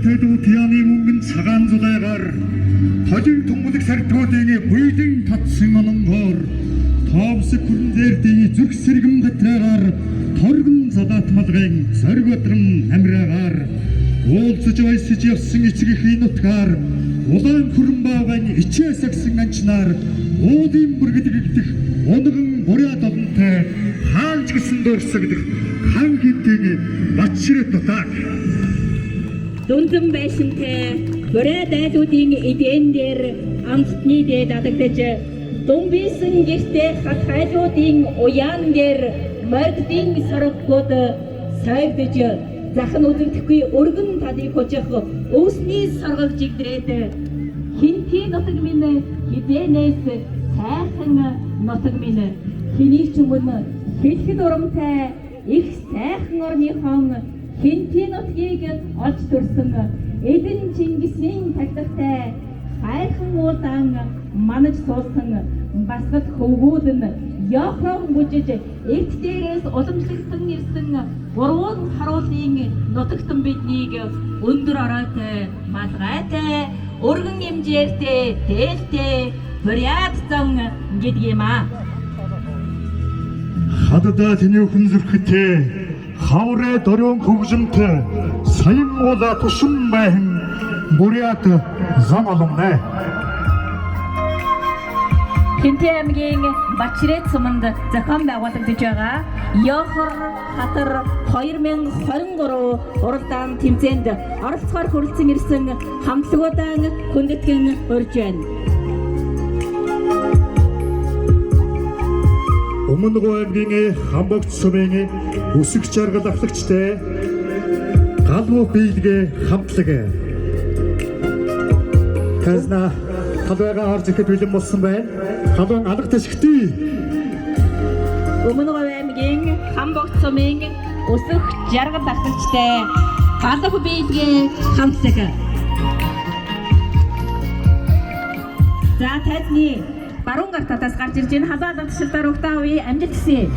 Тэдүү Тианы цагаанзулай гар тожиг томболыг сардгуудын буйдын татсан малангор тоовсог хүрнзэрдийн зүрх сэргэм гатраагаар торгон залаатмалгын сориг өдрөн амраагаар уулзж ойсож явсан эцгийн нутгаар улаан хүрэн баагаан ичээс агсан анчнаар уулын бүргэдэгдэх унган буряд олонтой хаанч гисэн дуурсагдах хан хинтийн бачрет нутаг Дүнзэн байшинтай бурайд айлуудын эдэн дээр амтны дээд адагдаж думбисэн гэртээ хат хайлуудын уяан дээр мордын сороггууд сайдж захын үзэгдэхгүй өргөн талыг хожих өвсний соргог жигдрээд хинтийн нутаг минь хідэнээс сайхан нутаг минь хэний ч өмнө хэлэхэд урамтай их сайхан орныхон хинтийн нутгийг олж төрсөн эдэн Чингисийн таглагтай хайрхан уулан манаж суусан басгал хөвгүүд нь яохроо бүжиж эрт дээрээс уламжлагдсан ирсэн гурван харуулын нутагтан биднийг өндөр оройтой малгайтай өргөн хэмжээртэй дээлтэй бурятсан гэдэг юм аа. Хададаа тэний хүнзүрхтэй хавраа дөрөөн хөвжимтэй саян уула тушин байх бурят зам олоннэ. Хинтээ аймгийн Бачирет суманд зохион байгуулагдаж байгаа Ёхор хатар 2023 уралдаан тэмцээнд оролцохоор хүрэлцэн ирсэн хамтлагуудаа хүндэтгэн урьж байна. Өмнөгөө аймгийн Хамбогт сумын үсэг жаргал авлагчтай галуу биелгээ хамтлаг. Казна халуугаа орж ирэхэд бэлэн болсон байна. Халуун алга ташигтээ. Өмнөгөө аймгийн Хамбогт сумын үсэг жаргал авлагчтай галуу биелгээ хамтлаг. За таны баруун гарт татаас гарч ирж энэ халуун алга ташилтаар угтаа үе амжилт хүсье.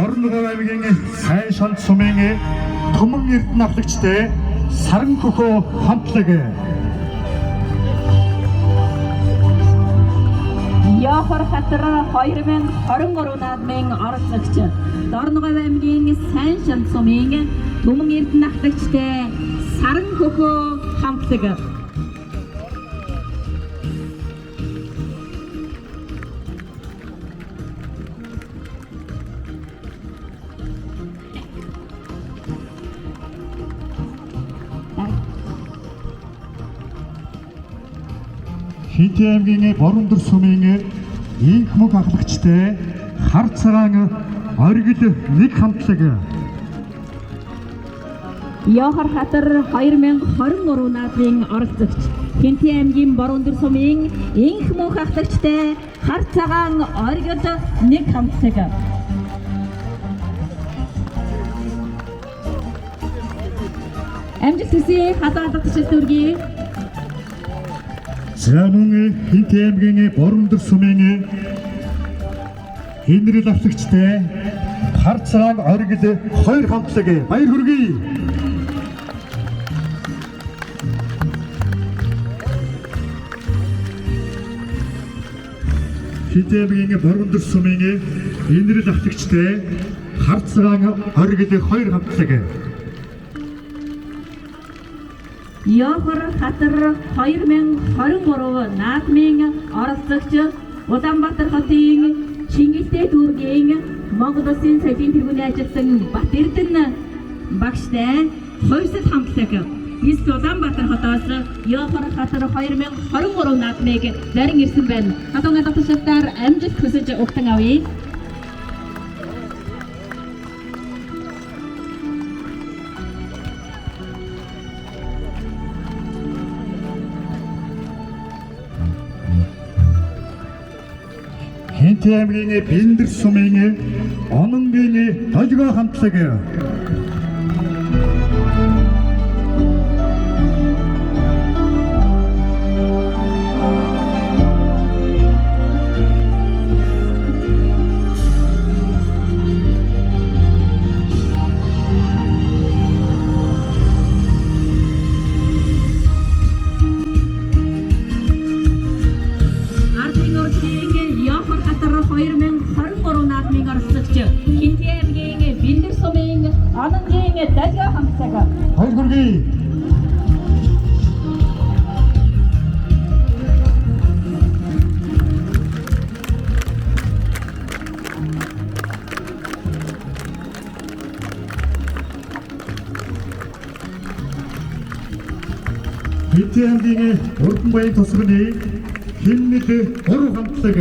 Орногоо аймгийн сайн шонт сумын Томон эрдэнэ авлагчтай саран хөхөө хамтлаг. Ёхор хатар 2023 наадмын оролцогч Дорногов аймгийн сайн шонт сумын Томон эрдэнэ авлагчтай саран хөхөө хамтлаг. Хинтээ аймгийн Борондөр сумын инх мөг авлагчтай хар цагаан оргил нэг хамтлаг. Ёхор хатар 2023 наадмын оролцогч Хинтээ аймгийн Борондөр сумын инх мөг авлагчтай хар цагаан оргил нэг хамтлаг. Амжилт хүсье халуун алга ташилтүргий. За мөн Хинтээ аймгийн Борондөр сумын хинрэл авлагчтай хар цагаан оргил 2 хамтлаг. Баяр хүргэе. Хинтээ аймгийн Борондөр сумын хинрэл авлагчтай хар цагаан оргил 2 хамтлаг. Ёхор хатар 2023 наадмын оролцогч Улаанбаатар хотын Чингэлтэй дүүргийн Монгол Улсын соёлын тэргүүний ажилтан Бат Эрдэнэ багштай хувьсэл хамтлаг. Эс Улаанбаатар хотоос Ёхор хатар 2023 наадмыг нарийн ирсэн байна. Хатуун алга тушаалтаар амжилт хүсэж угтан авъя. Хинтээ аймгийн Бэндэр сумын Ононгийн толгой хамтлаг. Хинтээ аймгийн Бэндэр сумын Ононгийн толгой хамтлаг. Баяр хүргэе. Хинтээ аймгийн Урданбаян тосгоны хинмэл 3 хамтлаг.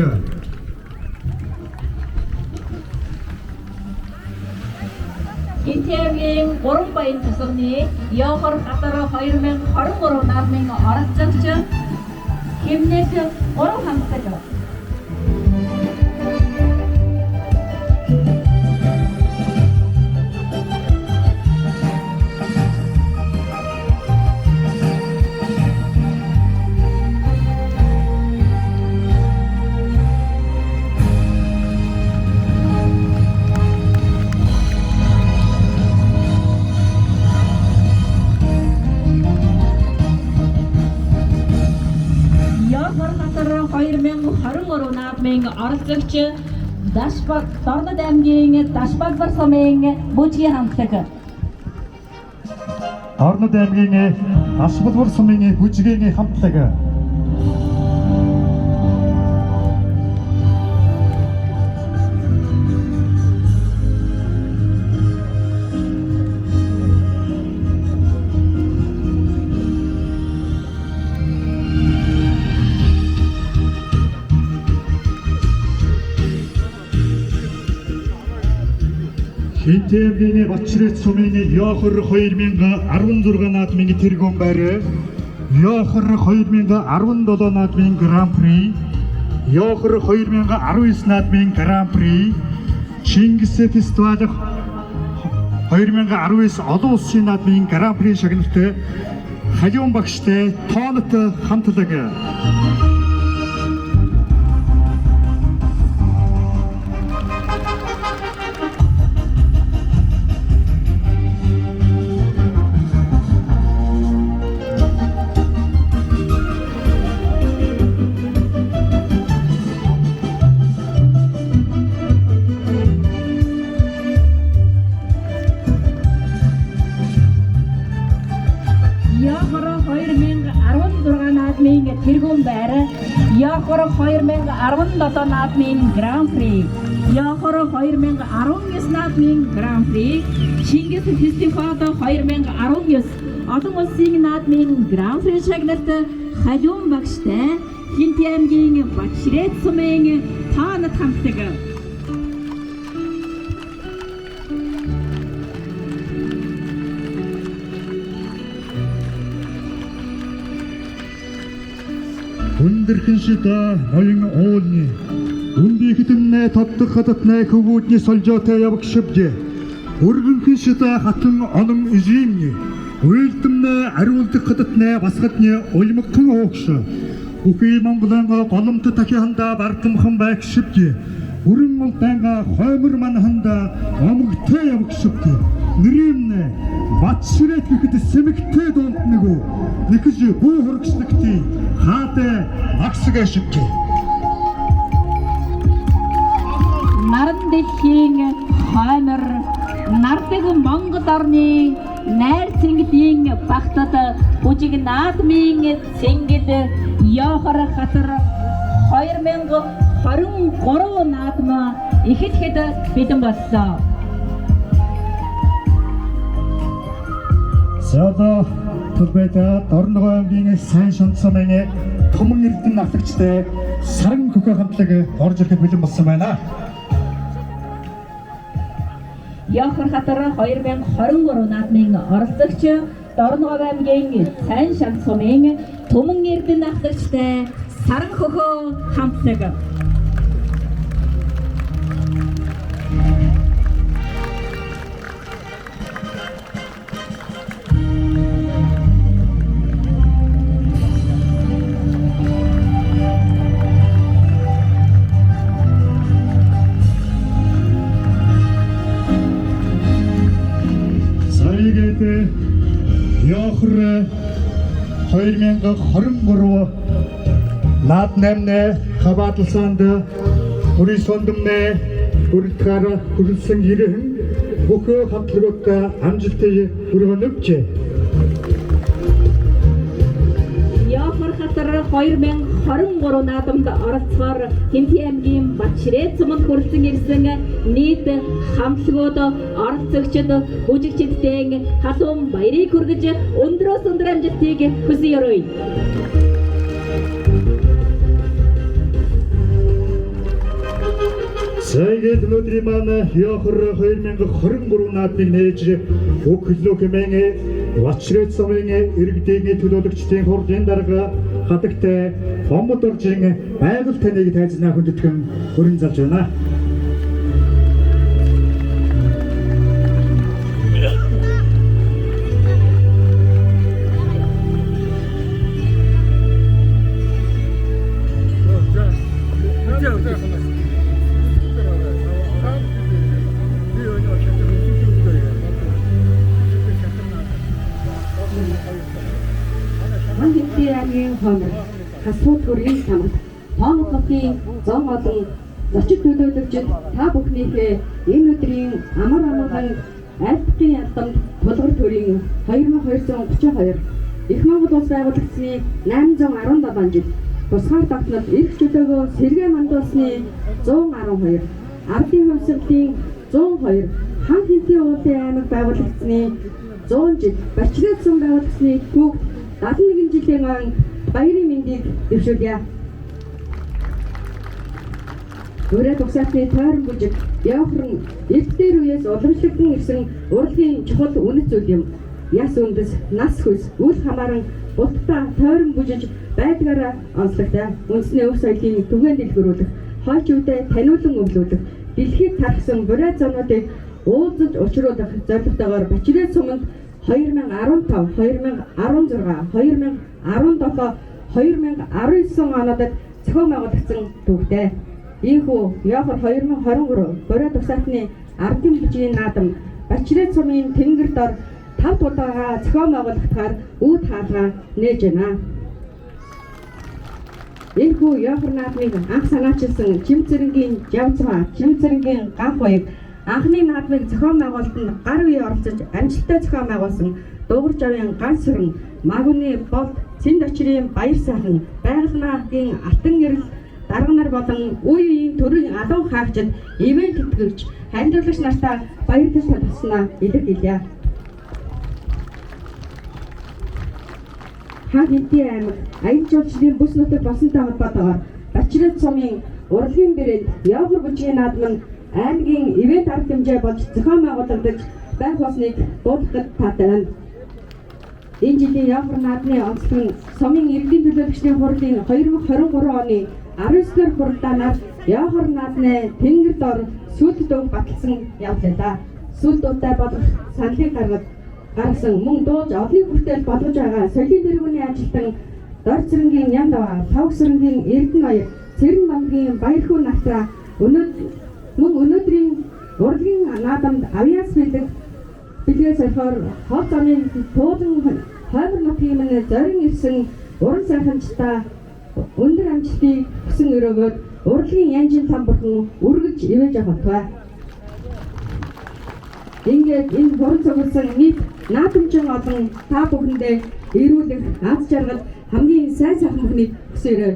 Хинтээ аймгийн Урданбаян тосгоны Ёхор хатар 2023 наадмын оролцогч хэмнэл 3 хамтлаг. оролцогч Дашбаг Дорнод аймгийн Дашбагбар сумын бүжгийн хамтлаг. Дорнод аймгийн Ашбалбар сумын бүжгийн хамтлаг. Хинтэмгийн Бачрет сумын Ёхор 2016 наадмын тэргуун байр, Ёхор 2017 наадмын гран-при, Ёхор 2019 наадмын гран-при, Чингис фестиваль 2019 олон улсын наадмын гран-при шагналт хажуун багштай тоонот хамтлаг. Ёхор 2016 наадмын тэргуун байр, Ёхор 2017 наадмын гран-при, Ёхор 2019 наадмын гран-при, Чингис фестиваль 2019 олон улсын наадмын гран-при шагналт хажуун багштай Хинти аймгийн Бачрет сумын тоонот хамтлаг. Хүндэрхэн шида ноён уулны үндий хитэмнэ тоддог хататнэ хөвүүдний солжоотой явагшивжээ. Өргөнхэн шида хатан онон изимни үйлдэмнэ ариулдах хататнэ басгадны улмагхан оогш бүхий Монголын голомт тахиханда бартамхан байгшивжээ. Бүрэн улдаанга хоймор манханда омогтой явагшивжээ. Нэрэмнэ Бачрет гэхэд сэмэгтэй дунднэгүү нэгж бүү хөргөслөгтэй хаатай багсгаа шивжээ. Наран дэлхийн хоймор нардаг Монгол орны найр цэнглийн багтад бүжиг наадмын цэнгэл Ёхор хатар 2023 наадам ихэд бэлэн болсон. Сада төлбөйдө Дорногой аймгийн сайн шонцсомын Томон эрдэнэ авлагчтай Саран хөхөө хамтлаг орж ирэхэд бэлэн болсон байна. Ёхор хатар 2023 наадмын оролцогч Дорногой аймгийн сайн шонцсомын Томон эрдэнэ авлагчтай Саран хөхөө хамтлаг. Ёхор 2023 наад наймны хавааталсанд бүрий сондомны бүрэлдэхүүн хүрэлсэн ирэхэн бүхөө хамтлагуудаа амжилтыг өргөнөвчээ. Ёхор хатар 2023 наадамд оролцохоор Хинти аймгийн Бачрет суманд хүрэлцэн ирсэн нийт хамтлагууд оролцогчид бүжигчдийн халуун баярыг хүргэж өндрөөс өндөр амжилтыг хүсье өрөөе. Сайгээд өнөөдрийн маань Ёхор 2023 наадмыг нээж өглөө хэмээн Бачрет сумын иргэдийн төлөөлөгчдийн хурлын дарга хатагтай Бомбод оржийн байгууль таныг тайзнаа хүндэтгэн хүрэн залж байна. Хинти аймгийн хоймор хасуу төрийн самт тоон хотын зон олон зочид төлөөлөгчид та бүхнийхээ энэ өдрийн амар амгалан айлтгын ялдамд тулгар төрийн 2232 Их Монгол улс байгуулагдсны 817 жил тусгаар тогтнол эрх чөлөөгөө сэргээ мандуулсны 112 ардын хувьсгалын 102 хан хинтийн уулын аймаг байгуулагдсны 100 жил Бачирын сум байгуулагдсны түүх 71 жилийн он баярын мэндийг дэвшүүлье. Өрөө тусаатны тойрон бүжиг явхран эвтээр үеэс уламжлагдсан ирсэн урлагийн чухал үнэт зүйл юм. Яс үндэс, нас хөлс, үл хамааран бутта тойрон бүжиж байдгаараа онцлогтой. Үндэсний өв соёлын түгээн дэлгэрүүлэх, хойч үедээ таниулан өвлүүлэх, дэлхийд тархсан бурайд зонуудыг уулзаж учруулах зорилготойгоор Бачирын суманд 2015, 2016, 2017, 2019 онуудад зохион байгуулагдсан түүхтэй. Ийхүү Яхор 2023 бурайд тусаатны ардын бүжгийн наадам Бачирын сумын тэнгэр дор 5 удаагаа зохион байгуулагдахаар үүд хаалгаа нээж байна. Энэхүү Яхор наадмыг анх санаачилсан Чимцэрэнгийн Жавцгаа, Чимцэрэнгийн ганх баяг анхны наадмыг зохион байгуулалтанд гар үе оролцож амжилттай зохион байгуулсан Дугур Жавын ганц сүрэн, Магүны болд, Цэнд очрын баяр сайхан, Байгалмаагийн алтан гэрэл дарга нар болон үе үеийн төрийн алуун хаагчид ивент тэтгэгч хамтлагч нартаа баярлаж талхснаа илэрхийлье. Хан хинтийн аймаг аян жуулчлалын бүс нутаг болсонтой холбоотойгоор Бачирын сумын урлагийн бэрээнд Яхор бүжгийн наадам нь аймгийн ивент арга хэмжээ болж зохион байгуулагдаж байх болсныг дуудахад таатай байна. Энэ жилийн Яхор наадмын онцлог нь сумын иргэдийн төлөөлөгчдийн хурлын 2023 оны 19-р хурлаанаар Яхор наадмын тэнгэр дор сүлд дуу баталсан явлаа. Сүлд дуутай болох саналыг гаргасан мөн дууж олонний хүртэл болгож байгаа соёлын тэргүүний ажилтан Дорж Цэрэнгийн Нямдава, Тавг Сэрэнгийн Эрдэнэ баяр, Цэрэн намгийн Баярхүү нартаа өнөөдрийн урлагийн наадамд авьяас бэлгээс орохоор хол замын туулан хоймор нутгийн мань зорин ирсэн уран сайханчтай өндөр амжилтыг хүсэн өрөөгөөд урлагийн янжин там бурхан үргэлж ивэж авах. Ингээд энэ хуран цугласан нийт наадамчин олон та бүхэндээ эрүүлэх аз жаргал хамгийн сайн сайхан бүхнийг хүсээрэй.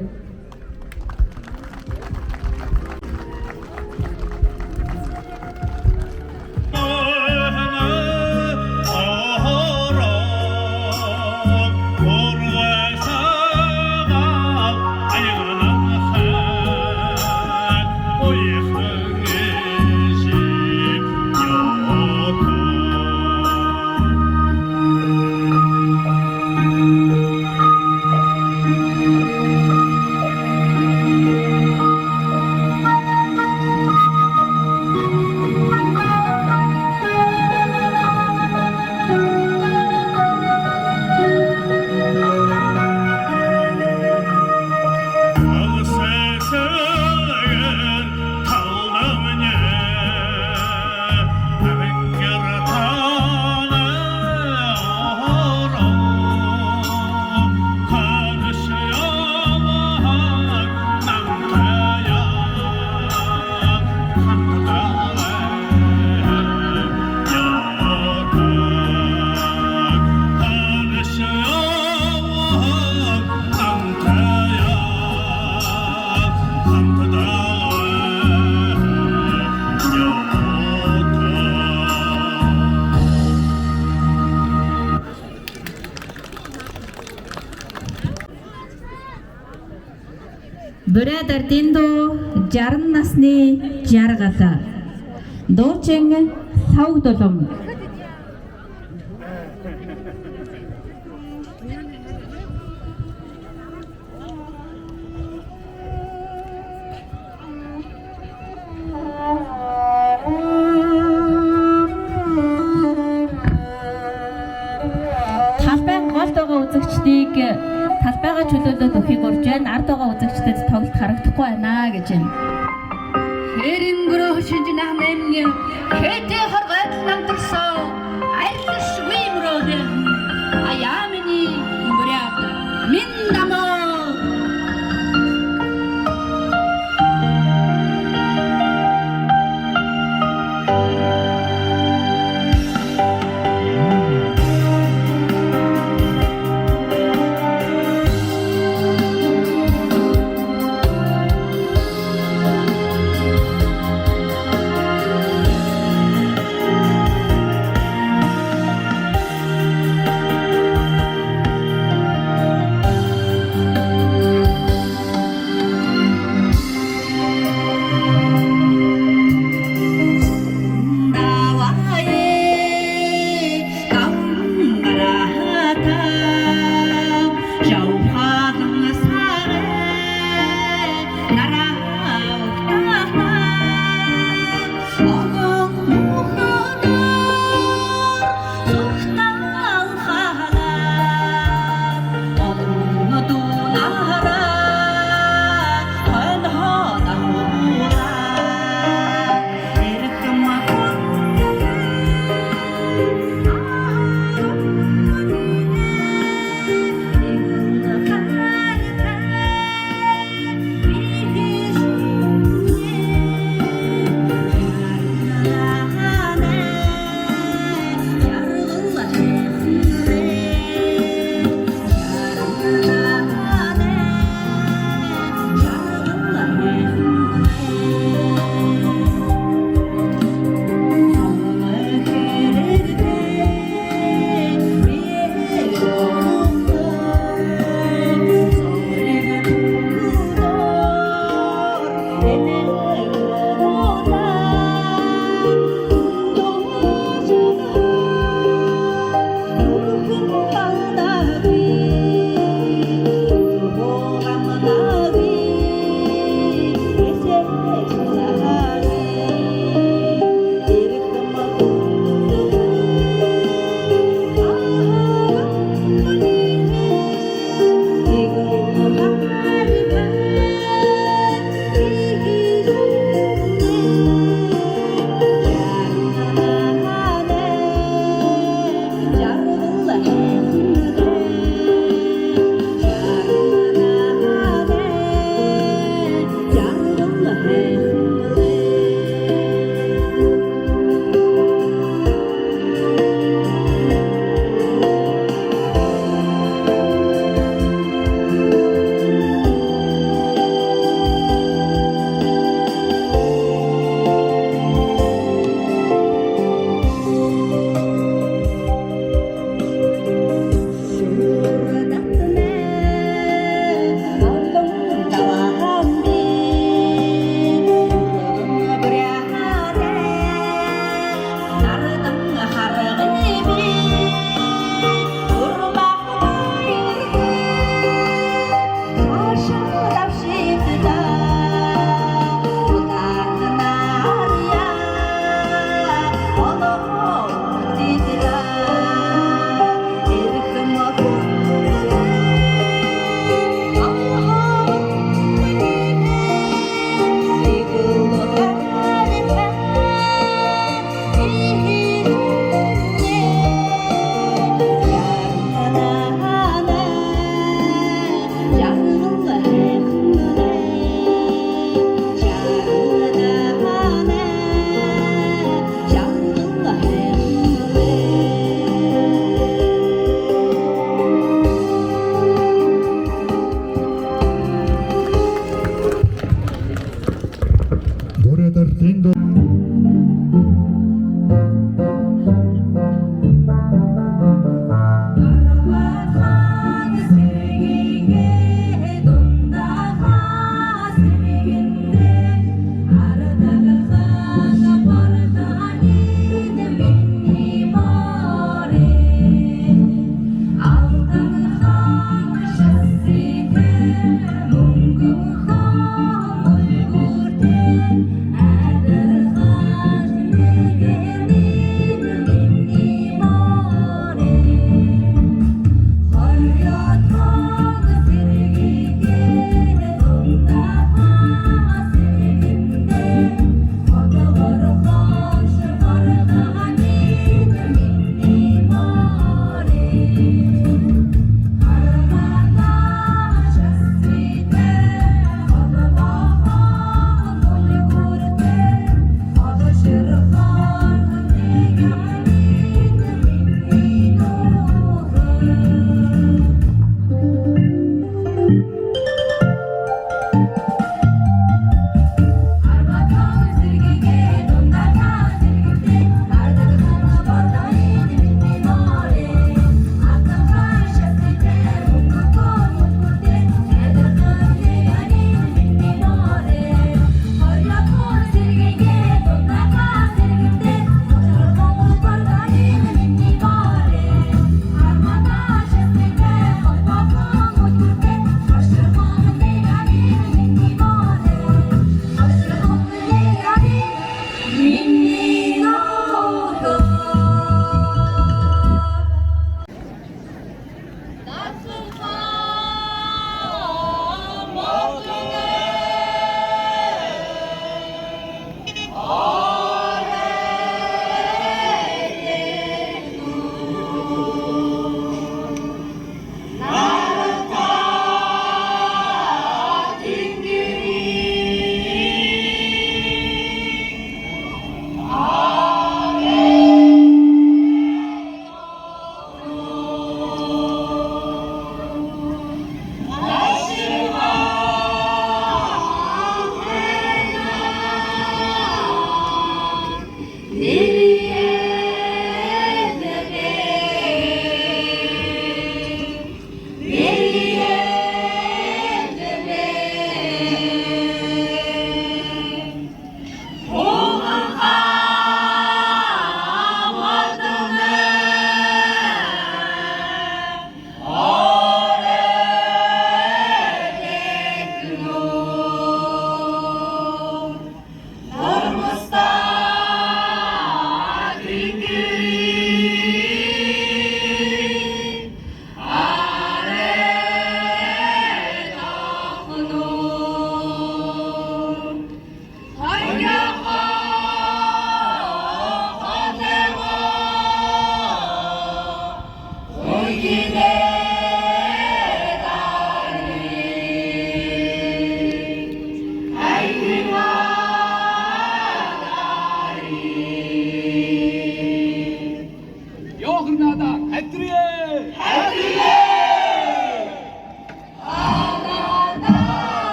Бурайд ардын дуу 60 насны жаргал. Дуучин Тавг Дулам. Талбай гол дуугаа үзэгчдийг талбайгаа чөлөөлөд өгөхийг урьж байна. Ард байгаа үзэгчдэд тоглолт харагдахгүй байна гэж байна. Хэрэнгөрөө шинжнах нэмнэ хэдэ хоргойд намтарсоо айлш вимроод аямны бүряд миндамо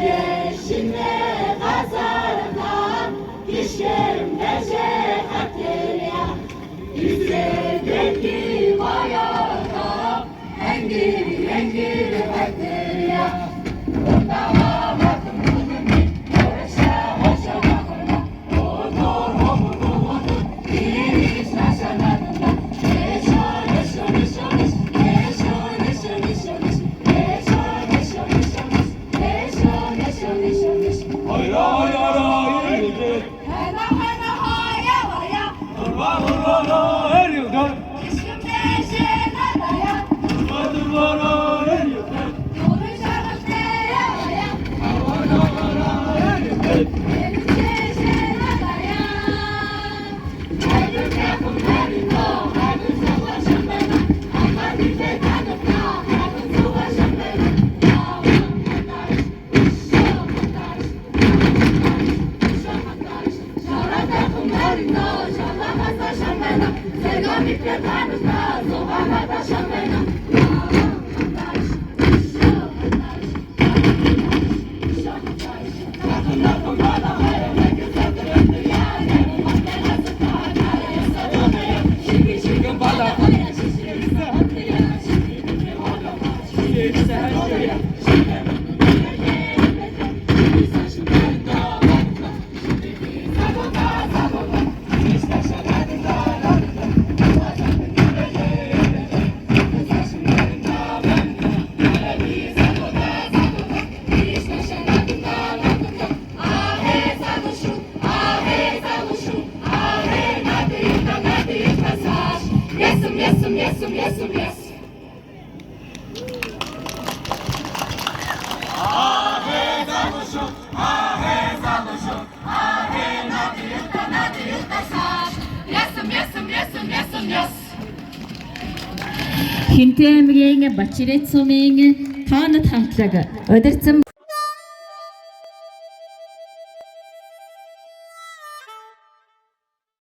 Yeşimle kazandan dişlerimde şehatleriya İzledeki bayana engiri engiri hatleriya Ortağa bakın bugün bir orası hoşa bakırma Odur odur odur diriş naşanadında Neşo neşo neşo neşo Neşo neşo neşo neşo Neşo neşo neşo neşo Neşo neşo neşo neşo Hayra hayra her yıldır Hena hena haya haya Durma durma her yıldır Düşümde şenadaya Durma durma her yıldır Konuşalım neye haya her yıldır Elüce şenadaya Elüce kumlarino Elüce ulaşamena Ama bize tanıkla Elüce ulaşamena Aman katarış Uşağım katarış Uşağım katarış Şarada kumlarino Şalamazda şamena Sergamikle tanışta Zobamada şamena Aman katarış Uşağım katarış Uşağım katarış Takımda kumlara hayalme güzeldir ömrü ya Benim aklına sıkar Yasadonaya Şiki şiki bala Şişi bize hatlıya Şiki bize bala Şişi bize hatlıya Yes. Хинтэмгийн бачирет сумын тоонот хамтлаг өдөрцөн